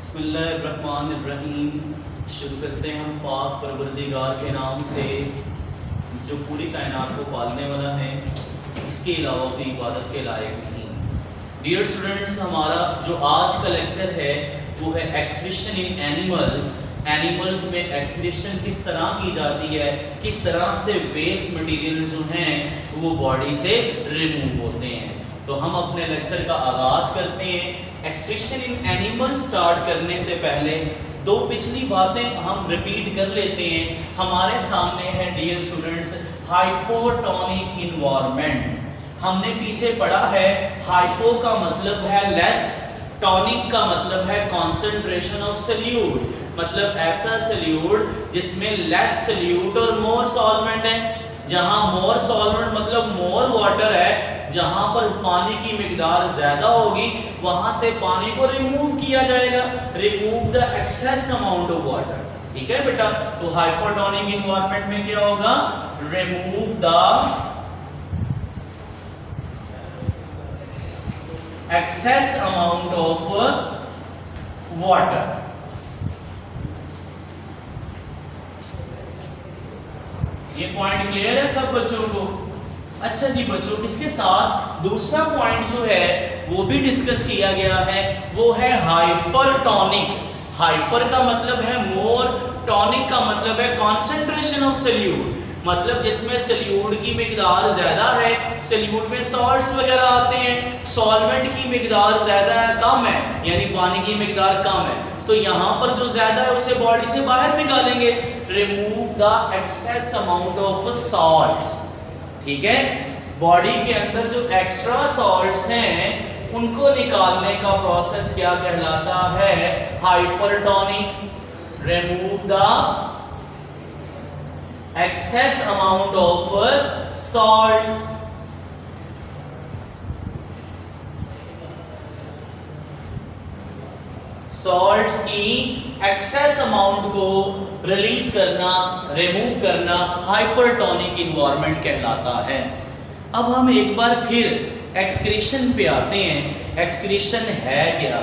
बिस्मिल्लाहिर्रहमानिर्रहीम। शुरू करते हैं हम पाक परवरदिगार के नाम से जो पूरी कायनात को पालने वाला है, इसके अलावा कोई इबादत के लायक नहीं। डियर स्टूडेंट्स, हमारा जो आज का लेक्चर है वो है एक्सक्रीशन इन एनिमल्स। एनिमल्स में एक्सक्रीशन किस तरह की जाती है, किस तरह से वेस्ट मटेरियल जो हैं वो बॉडी से रिमूव होते हैं। तो हम अपने लेक्चर का आगाज करते हैं। एक्सक्रीशन इन एनिमल स्टार्ट करने से पहले दो पिछली बातें हम रिपीट कर लेते हैं। हमारे सामने है डियर स्टूडेंट्स हाइपोटोनिक इन्वायरमेंट। हमने पीछे पढ़ा है हाइपो का मतलब है लेस, टॉनिक का मतलब है कंसंट्रेशन ऑफ सॉल्यूट, मतलब ऐसा सॉल्यूट जिसमें लेस सॉल्यूट और मोर सॉल्वेंट है। जहां मोर सॉल्वेंट मतलब मोर वाटर है, जहां पर पानी की मिकदार ज्यादा होगी वहां से पानी को रिमूव किया जाएगा, remove the excess amount of water. ठीक है बेटा, तो हाइपोटोनिक इन्वायरमेंट में क्या होगा, remove the excess amount of water. ये पॉइंट क्लियर है सब बच्चों को? अच्छा जी बच्चों, इसके साथ दूसरा पॉइंट जो है वो भी डिस्कस किया गया है, वो है हाइपरटोनिक। हाइपर का मतलब है मोर, टॉनिक का मतलब है कंसंट्रेशन ऑफ सॉल्यूट, मतलब जिसमें सॉल्यूट की मिकदार ज्यादा है। सॉल्यूट में सॉल्ट्स वगैरह आते हैं, सॉल्वेंट की मिकदार ज्यादा है, कम है, यानी पानी की मिकदार कम है, तो यहाँ पर जो ज्यादा है उसे बॉडी से बाहर निकालेंगे, remove the excess amount of salts. ठीक है, बॉडी के अंदर जो एक्स्ट्रा सॉल्ट्स हैं उनको निकालने का प्रोसेस क्या कहलाता है, hypertonic. Remove the excess amount of salt. Salts की एक्सेस अमाउंट को रिलीज करना, रिमूव करना हाइपरटोनिक इन्वायरमेंट कहलाता है। अब हम एक बार फिर एक्सक्रीशन पे आते हैं। एक्सक्रीशन है क्या?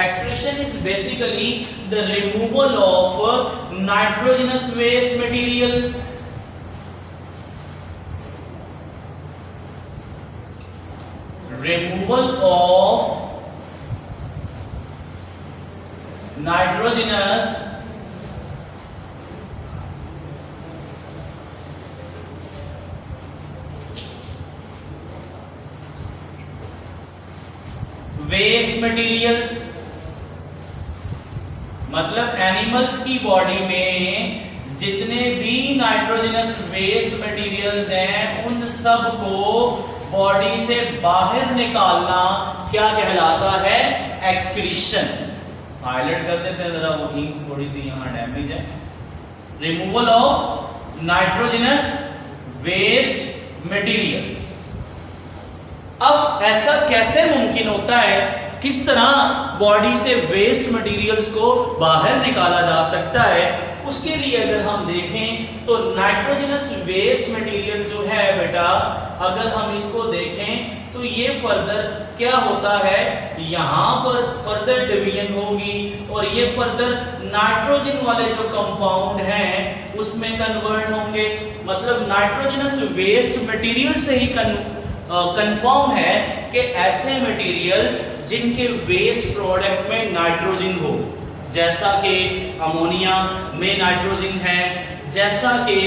Excretion is basically the removal of nitrogenous waste material. Removal of nitrogenous waste materials, मतलब एनिमल्स की बॉडी में जितने भी नाइट्रोजनस वेस्ट मटेरियल्स हैं उन सब को बॉडी से बाहर निकालना क्या कहलाता है, एक्सक्रीशन। हाईलाइट कर देते हैं जरा, वो इंक थोड़ी सी यहाँ डैमेज है। Removal of nitrogenous waste materials. अब ऐसा कैसे मुमकिन होता है, किस तरह बॉडी से वेस्ट मटेरियल्स को बाहर निकाला जा सकता है, उसके लिए अगर हम देखें तो नाइट्रोजनस वेस्ट मटेरियल जो है बेटा, अगर हम इसको देखें तो ये फर्दर क्या होता है, यहां पर फर्दर डिवीजन होगी और ये फर्दर नाइट्रोजन वाले जो कंपाउंड हैं उसमें कन्वर्ट होंगे। मतलब नाइट्रोजनस वेस्ट मटेरियल से ही कंफर्म है कि ऐसे मटेरियल जिनके वेस्ट प्रोडक्ट में नाइट्रोजन हो, जैसा कि अमोनिया में नाइट्रोजन है, जैसा कि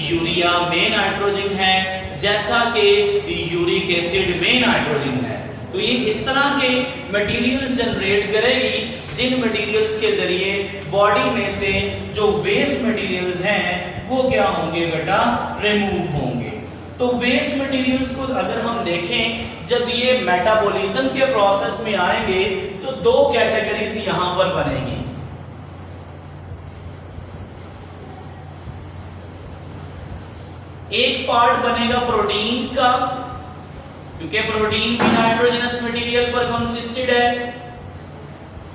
यूरिया में नाइट्रोजन है, जैसा कि यूरिक एसिड में नाइट्रोजन है। तो ये इस तरह के मटेरियल्स जनरेट करेगी जिन मटेरियल्स के जरिए बॉडी में से जो वेस्ट मटेरियल्स हैं वो क्या होंगे बेटा, रिमूव होंगे। तो वेस्ट मटेरियल्स को अगर हम देखें, जब ये मेटाबॉलिज्म के प्रोसेस में आएंगे तो दो कैटेगरीज यहां पर बनेगी। एक पार्ट बनेगा प्रोटीन्स का, क्योंकि प्रोटीन भी नाइट्रोजनस मटेरियल पर कंसिस्टेड है,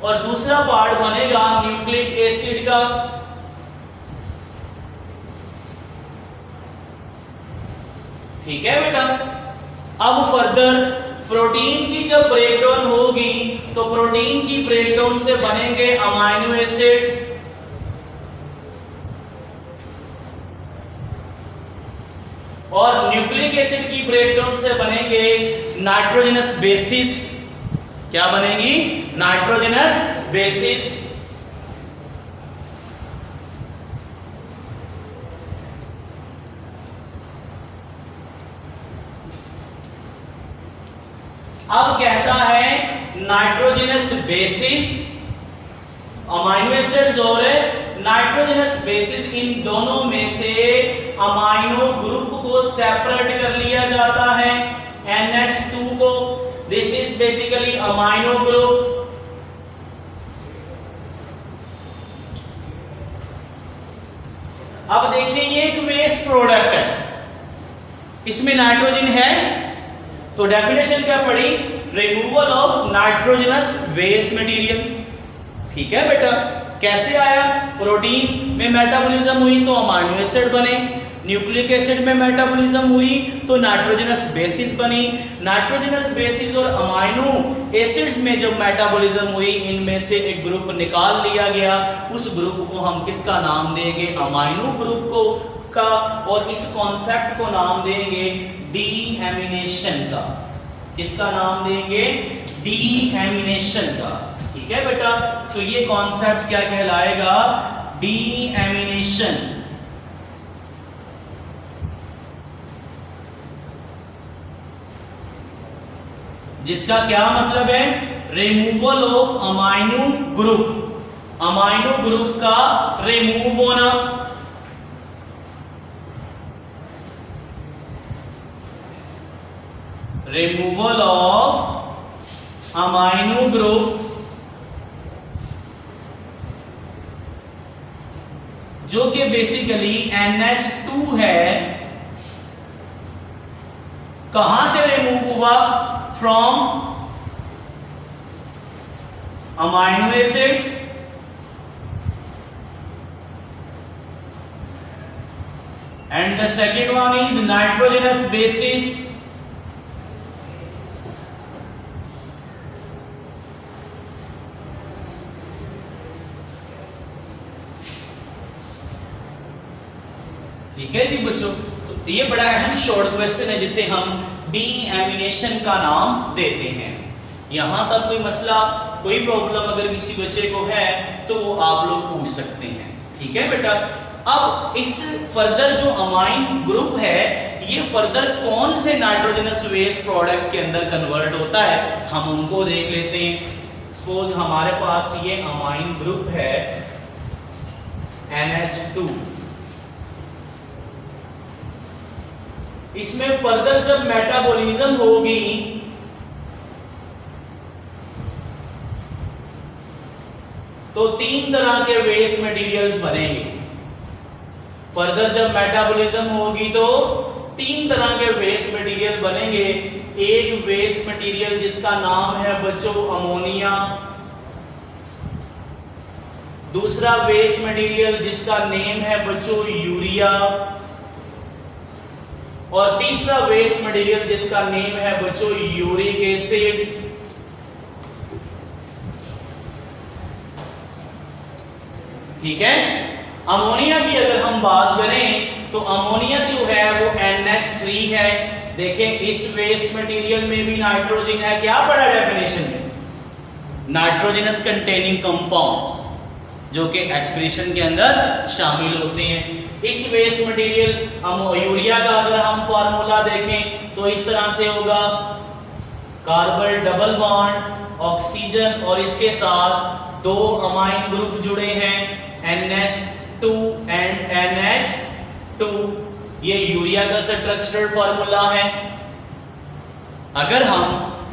और दूसरा पार्ट बनेगा न्यूक्लिक एसिड का। ठीक है बेटा, अब फर्दर प्रोटीन की जब ब्रेकडाउन होगी तो प्रोटीन की ब्रेकडाउन से बनेंगे अमाइनो एसिड्स, और न्यूक्लिक एसिड की ब्रेकडाउन से बनेंगे नाइट्रोजनस बेसिस। क्या बनेंगी? Nitrogenous bases. अब कहता है नाइट्रोजनस बेसिस, अमाइनो एसिड्स और नाइट्रोजनस बेसिस, इन दोनों में से अमाइनो ग्रुप को सेपरेट कर लिया जाता है, NH2 को। This is basically amino group. अब देखिए ये एक वेस्ट प्रोडक्ट है, इसमें नाइट्रोजन है, तो डेफिनेशन क्या पड़ी? Removal of nitrogenous waste material. ठीक है बेटा, कैसे आया? प्रोटीन में मेटाबॉलिज्म हुई तो अमाइनो एसिड बने, न्यूक्लिक एसिड में मेटाबॉलिज्म हुई तो नाइट्रोजनस बेसिस बनी, नाइट्रोजनस बेसिस और अमाइनो एसिड्स में जब मेटाबॉलिज्म हुई, इनमें से एक ग्रुप निकाल लिया गया, उस ग्रुप को हम किसका नाम देंगे? अमाइनो ग्रुप को का, और इस कॉन्सेप्ट को नाम देंगे डीएमिनेशन का। किसका नाम देंगे? डीएमिनेशन का। ठीक है बेटा, तो ये कॉन्सेप्ट क्या कहलाएगा? डीएमिनेशन। जिसका क्या मतलब है? Removal of amino group, amino group का रिमूव होना। रिमूवल ऑफ अमाइनो ग्रुप, जो कि बेसिकली NH2 है, कहां से रिमूव हुआ? From amino acids and the second one is nitrogenous bases. ठीक है जी बच्चों, तो ये बड़ा अहम शॉर्ट क्वेश्चन है जिसे हम डीएमिनेशन का नाम देते हैं। यहां तक कोई मसला, कोई प्रॉब्लम अगर किसी बच्चे को है तो वो आप लोग पूछ सकते हैं। ठीक है बेटा, अब इस फर्दर जो अमाइन ग्रुप है, ये फर्दर कौन से नाइट्रोजनस वेस्ट प्रोडक्ट्स के अंदर कन्वर्ट होता है, हम उनको देख लेते हैं। सपोज हमारे पास ये अमाइन ग्रुप है NH2, इसमें फर्दर जब मेटाबॉलिज्म होगी तो 3 तरह के वेस्ट मटेरियल्स बनेंगे। फर्दर जब मेटाबॉलिज्म होगी तो 3 तरह के वेस्ट मटेरियल बनेंगे। एक वेस्ट मटेरियल जिसका नाम है बच्चों अमोनिया, दूसरा वेस्ट मटेरियल जिसका नेम है बच्चों यूरिया, और तीसरा वेस्ट मटेरियल जिसका नेम है बच्चों यूरिक एसिड। ठीक है, अमोनिया की अगर हम बात करें तो अमोनिया जो है वो NH3 है। देखें इस वेस्ट मटेरियल में भी नाइट्रोजन है। क्या पढ़ा डेफिनेशन में? नाइट्रोजनस कंटेनिंग कंपाउंड्स, जो कि एक्सक्रीशन के अंदर शामिल होते हैं। इस वेस्ट मटेरियल यूरिया का अगर हम फार्मूला देखें तो इस तरह से होगा, कार्बन डबल बॉन्ड ऑक्सीजन और इसके साथ 2 अमाइन ग्रुप जुड़े हैं NH2 एंड NH2। ये यूरिया का स्ट्रक्चरल फार्मूला है। अगर हम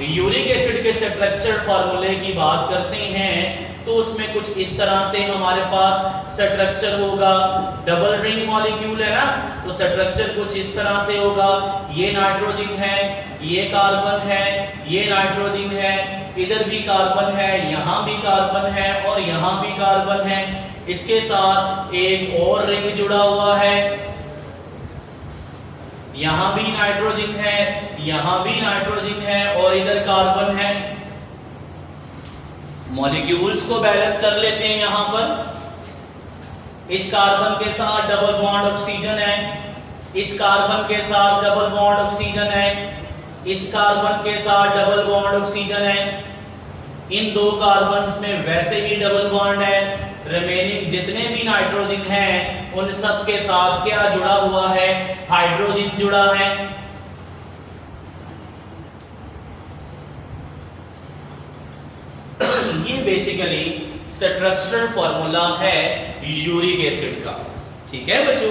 यूरिक एसिड के स्ट्रक्चरल फार्मूले की बात करते हैं तो उसमें कुछ इस तरह से हमारे पास स्ट्रक्चर होगा। डबल रिंग मॉलिक्यूल है ना, तो स्ट्रक्चर कुछ इस तरह से होगा। ये नाइट्रोजन है, ये कार्बन है, ये नाइट्रोजन है, इधर भी कार्बन है, यहाँ भी कार्बन है और यहाँ भी कार्बन है। इसके साथ एक और रिंग जुड़ा हुआ है, यहां भी नाइट्रोजन है, यहां भी नाइट्रोजन है और इधर कार्बन है। मॉलिक्यूल्स को बैलेंस कर लेते हैं। यहां पर इस कार्बन के साथ डबल बॉन्ड ऑक्सीजन है, इस कार्बन के साथ डबल बॉन्ड ऑक्सीजन है, इस कार्बन के साथ डबल बॉन्ड ऑक्सीजन है। इन दो कार्बन्स में वैसे ही डबल बॉन्ड है। रिमेनिंग जितने भी नाइट्रोजन हैं उन सब के साथ क्या जुड़ा हुआ है? हाइड्रोजन जुड़ा है। ये बेसिकली स्ट्रक्चरल फॉर्मूला है यूरिक एसिड का। ठीक है बच्चों,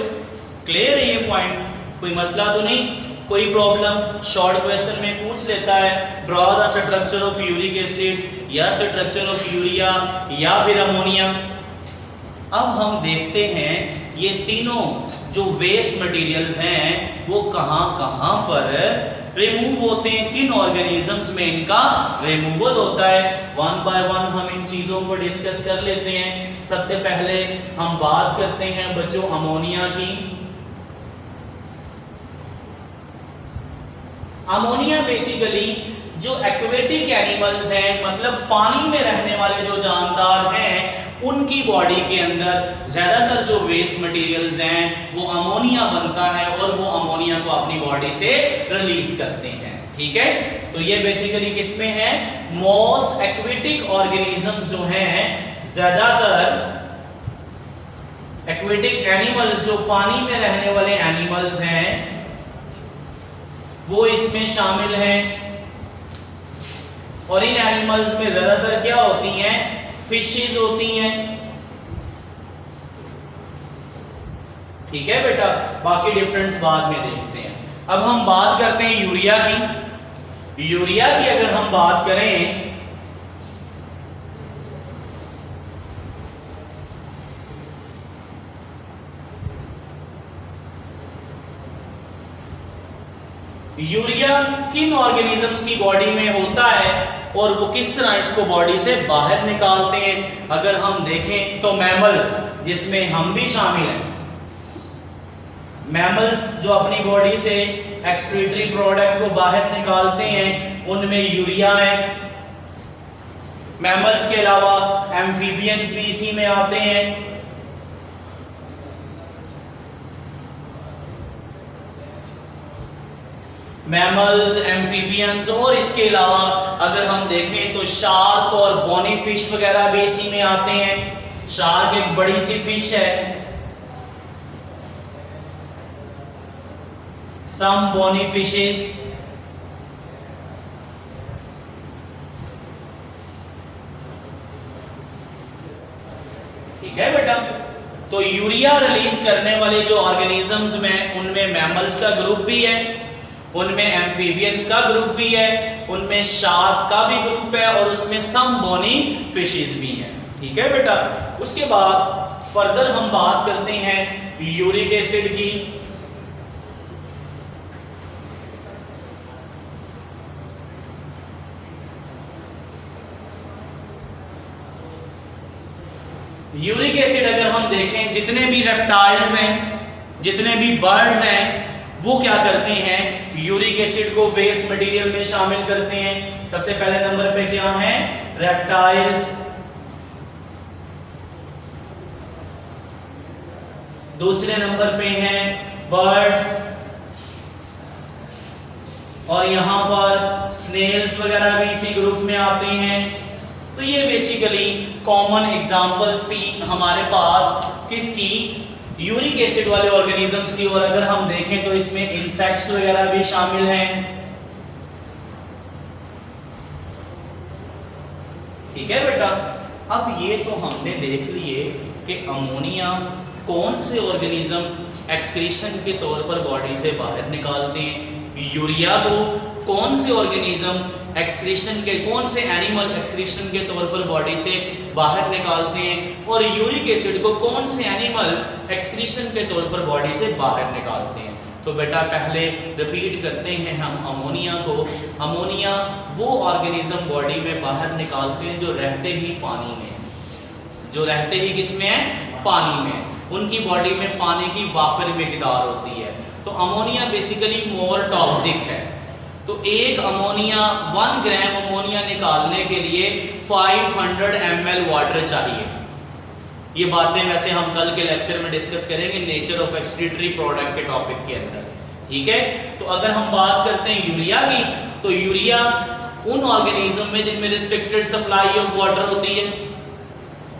क्लियर है ये पॉइंट? कोई मसला तो नहीं, कोई प्रॉब्लम? शॉर्ट क्वेश्चन में पूछ लेता है draw the structure of uric acid या स्ट्रक्चर ऑफ यूरिया या फिर अमोनिया। अब हम देखते हैं ये तीनों जो वेस्ट मटेरियल्स हैं वो कहां पर रिमूव होते हैं, किन ऑर्गेनिजम्स में इनका रिमूवल होता है। वन बाय वन हम इन चीजों को डिस्कस कर लेते हैं। सबसे पहले हम बात करते हैं बच्चों अमोनिया की। अमोनिया बेसिकली जो एक्वेटिक एनिमल्स हैं, मतलब पानी में रहने वाले जो जानदार हैं, उनकी बॉडी के अंदर ज्यादातर जो वेस्ट मटेरियल्स हैं वो अमोनिया बनता है और वो अमोनिया को अपनी बॉडी से रिलीज करते हैं। ठीक है, तो ये बेसिकली किसमें है? मोस्ट एक्वेटिक ऑर्गेनिजम्स जो हैं, ज्यादातर एक्वेटिक एनिमल्स जो पानी में रहने वाले एनिमल्स हैं वो इसमें शामिल हैं। और इन एनिमल्स में ज्यादातर क्या होती हैं? फिशेस होती हैं। ठीक है बेटा, बाकी डिफरेंस बाद में देखते हैं। अब हम बात करते हैं यूरिया की। यूरिया की अगर हम बात करें यूरिया किन ऑर्गेनिजम्स की बॉडी में होता है और वो किस तरह इसको बॉडी से बाहर निकालते हैं। अगर हम देखें तो मैमल्स, जिसमें हम भी शामिल हैं, मैमल्स जो अपनी बॉडी से एक्सक्रीटरी प्रोडक्ट को बाहर निकालते हैं उनमें यूरिया है। मैमल्स के अलावा एम्फीबियंस भी इसी में आते हैं। मैमल्स, एम्फीबियंस और इसके अलावा अगर हम देखें तो शार्क और बोनी फिश वगैरह भी इसी में आते हैं। शार्क एक बड़ी सी फिश है। सम बोनी फिशेस। ठीक है बेटा, तो यूरिया रिलीज करने वाले जो ऑर्गेनिजम्स में उनमें मैमल्स का ग्रुप भी है, उनमें एम्फीबियंस का ग्रुप भी है, उनमें शार्क का भी ग्रुप है और उसमें सम बोनी फिशेस भी हैं। ठीक है बेटा, उसके बाद फर्दर हम बात करते हैं यूरिक एसिड की। यूरिक एसिड अगर हम देखें, जितने भी रेप्टाइल्स हैं, जितने भी बर्ड्स हैं, वो क्या करते हैं? यूरिक एसिड को वेस्ट मटेरियल में शामिल करते हैं। सबसे पहले नंबर पे क्या है? रेप्टाइल्स। दूसरे नंबर पे हैं बर्ड्स और यहां पर स्नेल्स वगैरह भी इसी ग्रुप में आते हैं। तो ये बेसिकली कॉमन एग्जांपल्स थी हमारे पास किसकी? यूरिक एसिड वाले ऑर्गेनिजम्स की। और अगर हम देखें तो इसमें इंसेक्ट्स वगैरह भी शामिल हैं। ठीक है बेटा, अब ये तो हमने देख लिए कि अमोनिया कौन से ऑर्गेनिज्म एक्सक्रीशन के तौर पर बॉडी से बाहर निकालते हैं, यूरिया को कौन से ऑर्गेनिज्म एक्सक्रीशन के, कौन से एनिमल एक्सक्रीशन के तौर पर बॉडी से बाहर निकालते हैं, और यूरिक एसिड को कौन से एनिमल एक्सक्रीशन के तौर पर बॉडी से बाहर निकालते हैं। तो बेटा पहले रिपीट करते हैं हम अमोनिया को। अमोनिया वो ऑर्गेनिज्म बॉडी में बाहर निकालते हैं जो रहते ही पानी में, जो रहते ही किसमें है? पानी में। उनकी बॉडी में पानी की वाफिर मिकदार होती है। तो अमोनिया बेसिकली मोर टॉक्सिक है। तो एक अमोनिया 1 ग्राम अमोनिया निकालने के लिए 500 ml वाटर चाहिए। ये बातें वैसे हम कल के लेक्चर में डिस्कस करेंगे नेचर ऑफ एक्सक्रीटरी प्रोडक्ट के टॉपिक के अंदर, ठीक है। तो अगर हम बात करते हैं यूरिया की, तो यूरिया उन ऑर्गेनिज्म में जिनमें रिस्ट्रिक्टेड सप्लाई ऑफ वाटर होती है।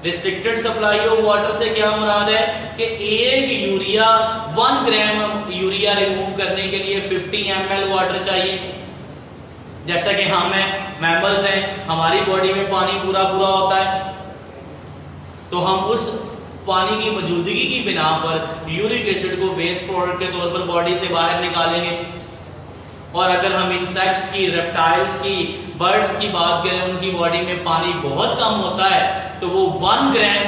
रिस्ट्रिक्टेड सप्लाई ऑफ वाटर से क्या मुराद है कि एक यूरिया 1 ग्राम यूरिया रिमूव करने के लिए 50 ml वाटर चाहिए। जैसा कि हम हैं, मैमल्स हैं, हमारी बॉडी में पानी पूरा पूरा होता है, तो हम उस पानी की मौजूदगी की बिना पर यूरिक एसिड को वेस्ट प्रोडक्ट के तौर पर बॉडी से बाहर निकालेंगे। और अगर हम इंसेक्ट्स की, रेप्टाइल्स की, बर्ड्स की बात करें, उनकी बॉडी में पानी बहुत कम होता है, तो वो 1 ग्राम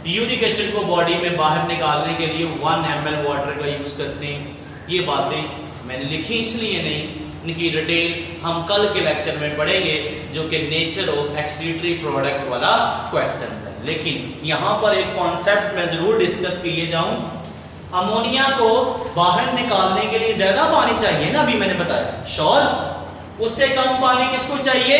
यूरिक एसिड को बॉडी में बाहर निकालने के लिए 1 ml वाटर का यूज करते हैं। ये बातें मैंने लिखी इसलिए नहीं, इनकी डिटेल हम कल के लेक्चर में पढ़ेंगे, जो कि नेचर ऑफ एक्सक्रीटरी प्रोडक्ट वाला क्वेश्चन है। लेकिन यहाँ पर एक कॉन्सेप्ट मैं जरूर डिस्कस किए जाऊं, अमोनिया को बाहर निकालने के लिए ज्यादा पानी चाहिए ना, अभी मैंने बताया, श्योर। उससे कम पानी किसको चाहिए?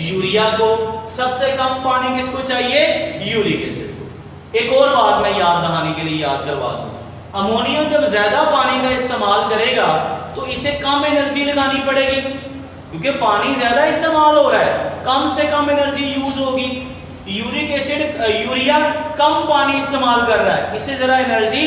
यूरिया को। सबसे कम पानी किसको चाहिए? यूरिक एसिड को। एक और बात मैं याद दहाने के लिए याद करवा दूं, अमोनिया जब ज्यादा पानी का इस्तेमाल करेगा तो इसे कम एनर्जी लगानी पड़ेगी, क्योंकि पानी ज्यादा इस्तेमाल हो रहा है, कम से कम एनर्जी यूज होगी। यूरिक एसिड, यूरिया कम पानी इस्तेमाल कर रहा है, इसे जरा एनर्जी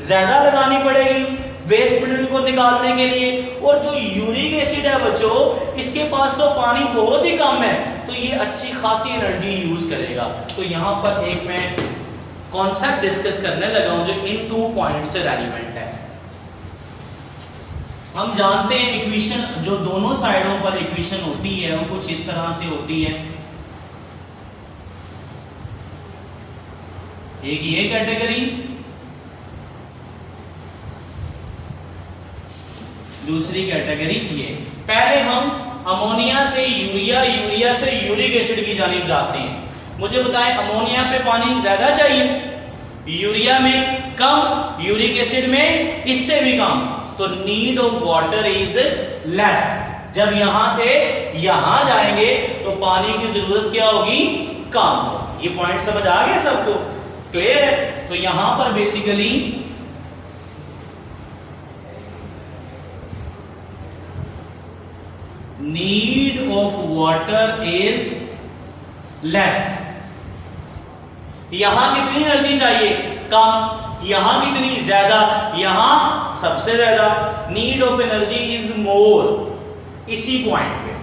ज्यादा लगानी पड़ेगी वेस्ट मटेरियल को निकालने के लिए। और जो यूरिक एसिड है बच्चों, इसके पास तो पानी बहुत ही कम है, तो ये अच्छी खासी एनर्जी यूज करेगा। तो यहाँ पर एक मैं कॉन्सेप्ट डिस्कस करने लगा हूं जो इन 2 पॉइंट से रेलिवेंट है। हम जानते हैं इक्वेशन, जो दोनों साइडों पर इक्वेशन होती है वो कुछ इस तरह से होती है। एक ये कैटेगरी, दूसरी कैटेगरी ये। पहले हम अमोनिया से यूरिया, यूरिया से यूरिक एसिड की जानिब जाते हैं। मुझे बताएं, अमोनिया पे पानी ज्यादा चाहिए, यूरिया में कम, यूरिक एसिड में इससे भी कम, तो need of water is less. जब यहां से यहां जाएंगे तो पानी की जरूरत क्या होगी? कम। ये पॉइंट समझ आ गया सबको? क्लियर है? तो यहां पर basically need of water is less. यहां कितनी एनर्जी चाहिए? कम। यहां कितनी? ज्यादा। यहां सबसे ज्यादा। Need of energy is more, इसी पॉइंट पे,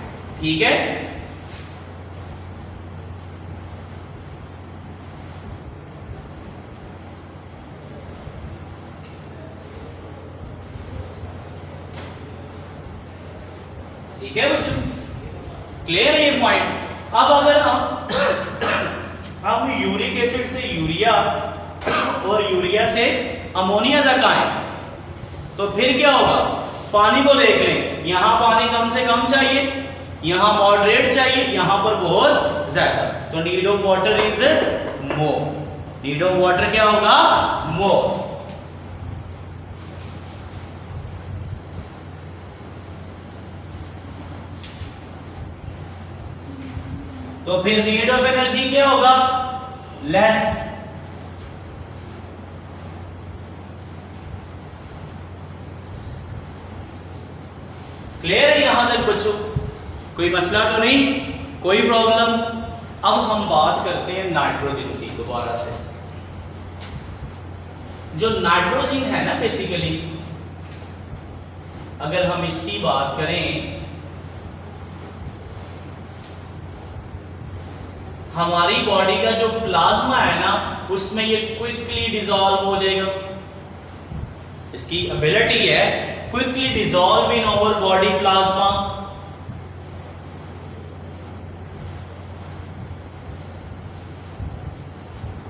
ठीक है। ठीक है बच्चों, क्लियर है ये पॉइंट। अब अगर हम यूरिक एसिड से यूरिया और यूरिया से अमोनिया तक आए, तो फिर क्या होगा? पानी को देख लें, यहां पानी कम से कम चाहिए, यहां मॉडरेट चाहिए, यहां पर बहुत ज्यादा, तो need of water is more. Need of water क्या होगा? मोर। तो फिर नीड ऑफ एनर्जी क्या होगा? लेस। क्लियर है यहां तक बच्चों? कोई मसला तो नहीं, कोई प्रॉब्लम? अब हम बात करते हैं नाइट्रोजन की दोबारा से। जो नाइट्रोजन है ना, बेसिकली अगर हम इसकी बात करें, हमारी बॉडी का जो प्लाज्मा है ना, उसमें ये क्विकली डिसॉल्व हो जाएगा। इसकी एबिलिटी है quickly dissolve in our body plasma.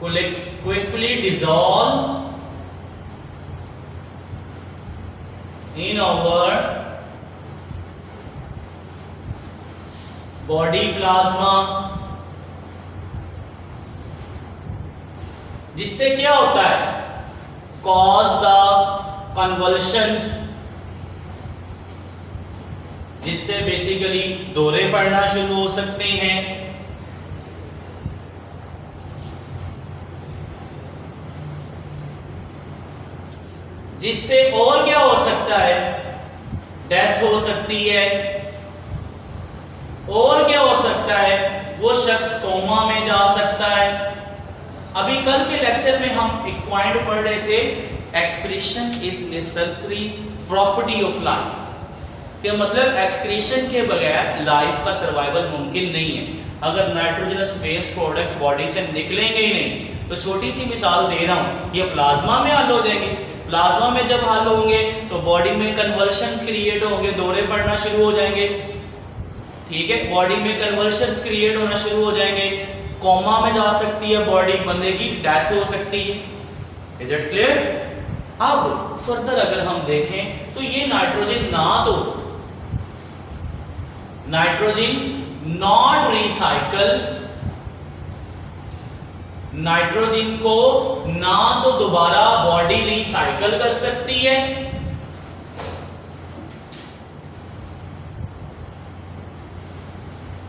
quickly dissolve in our body plasma, जिससे क्या होता है? cause the convulsions जिससे बेसिकली दौरे पड़ना शुरू हो सकते हैं, जिससे और क्या हो सकता है, डेथ हो सकती है, और क्या हो सकता है, वो शख्स कोमा में जा सकता है। अभी कल के लेक्चर में हम एक पॉइंट पढ़ रहे थे, excretion is necessary property of life, कि मतलब एक्सक्रीशन के बगैर लाइफ का सर्वाइवल मुमकिन नहीं है। अगर नाइट्रोजनस वेस्ट प्रोडक्ट बॉडी से निकलेंगे ही नहीं, तो छोटी सी मिसाल दे रहा हूं, ये प्लाज्मा में हल हो जाएंगे। प्लाज्मा में जब हल होंगे तो बॉडी में कन्वर्शंस क्रिएट होंगे, दौरे पड़ना शुरू हो जाएंगे, ठीक है, बॉडी में कन्वर्शंस क्रिएट होना शुरू हो जाएंगे, कोमा में जा सकती है बॉडी, बंदे की डेथ हो सकती है। Is it clear? अब फर्दर अगर हम देखें तो ये nitrogen nitrogen not recycle, nitrogen को ना तो दोबारा बॉडी रिसाइकल कर सकती है,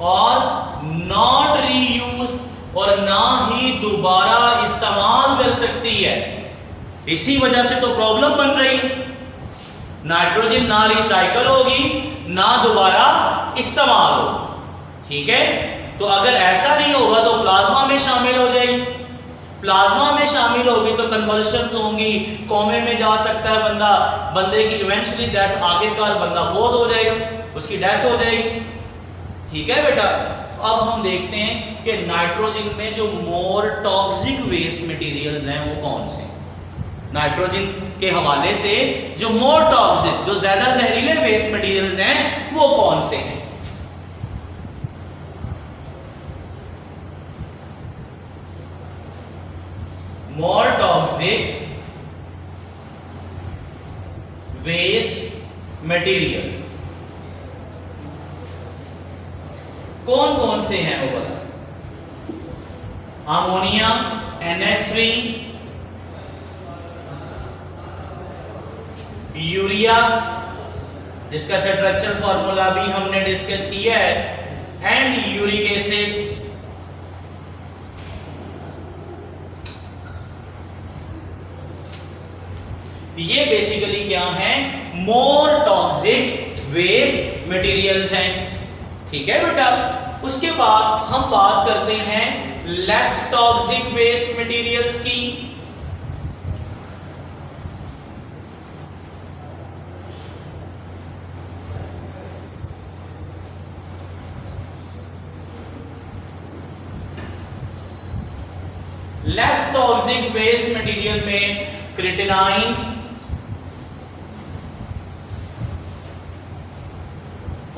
और नॉट रीयूज, और ना ही दोबारा इस्तेमाल कर सकती है। इसी वजह से तो प्रॉब्लम बन रही, नाइट्रोजन ना रिसाइकल होगी, ना दोबारा इस्तेमाल हो, ठीक है। तो अगर ऐसा नहीं होगा तो प्लाज्मा में शामिल हो जाएगी, प्लाज्मा में शामिल होगी तो कन्वर्शंस होंगी, कोमे में जा सकता है बंदा, बंदे की इवेंचुअली डेथ, आखिरकार बंदा फोत हो जाएगा, उसकी डेथ हो जाएगी, ठीक है बेटा। अब हम देखते हैं कि नाइट्रोजन में जो मोर टॉक्सिक वेस्ट मटेरियल्स हैं वो कौन से। नाइट्रोजन के हवाले से जो मोर टॉक्सिक, जो ज्यादा जहरीले वेस्ट मटेरियल्स हैं वो कौन से हैं? मोर टॉक्सिक वेस्ट मटेरियल्स कौन कौन से हैं वो बोला? अमोनिया, NH3, यूरिया, जिसका स्ट्रक्चरल फार्मूला भी हमने डिस्कस किया है, एंड यूरिक एसिड। ये बेसिकली क्या है? मोर टॉक्सिक वेस्ट मटेरियल्स हैं, ठीक है बेटा। उसके बाद हम बात करते हैं लेस टॉक्सिक वेस्ट मटेरियल्स की। लेस टॉक्सिक वेस्ट मटेरियल में क्रिटेनाइन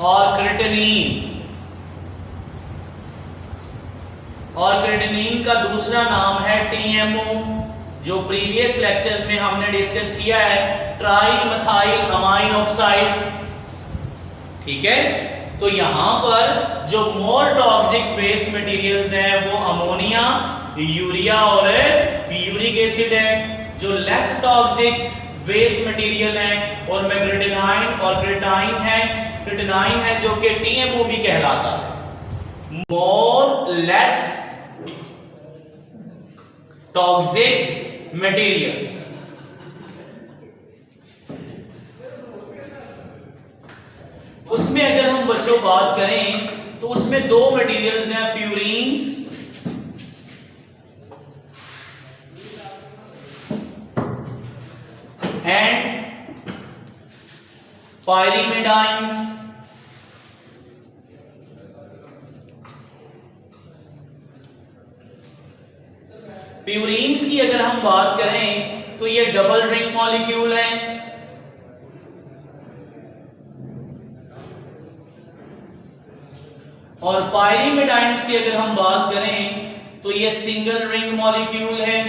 और क्रिटेनिन, और क्रिटेनिन का दूसरा नाम है TMO, जो प्रीवियस लेक्चर्स में हमने डिस्कस किया है, ट्राई मिथाइल अमाइन ऑक्साइड, ठीक है। तो यहां पर जो मोर टॉक्सिक वेस्ट मटेरियल्स हैं वो अमोनिया, यूरिया और यूरिक एसिड है। जो लेस टॉक्सिक वेस्ट मटेरियल है और में क्रिटेनाइन और क्रिटाइन है, क्रिटेनाइन है जो कि TMO भी कहलाता है, मोर लेस टॉक्सिक मटेरियल्स। उसमें अगर हम बच्चों बात करें तो उसमें दो मटेरियल्स हैं, प्यूरीन्स एंड पाइरीमिडाइंस। प्यूरीन्स की अगर हम बात करें तो ये डबल रिंग मॉलिक्यूल हैं, और पाइरीमिडाइंस की अगर हम बात करें तो ये सिंगल रिंग मॉलिक्यूल है।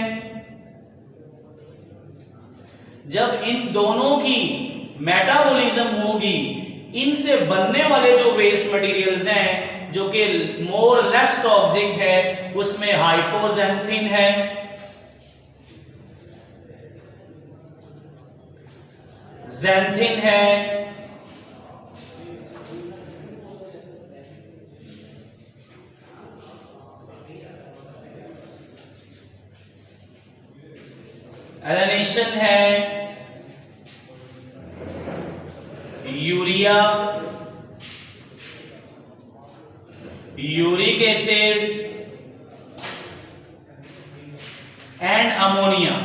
जब इन दोनों की मेटाबॉलिज्म होगी, इनसे बनने वाले जो वेस्ट मटेरियल्स हैं जो कि मोर लेस टॉक्सिक है, उसमें हाइपोजेंथिन है, जेंथिन है, एलिनेशन है urea, uric acid and ammonia.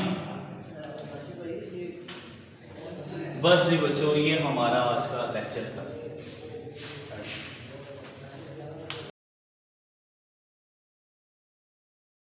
बस जी बच्चों, ये हमारा आज का लेक्चर था।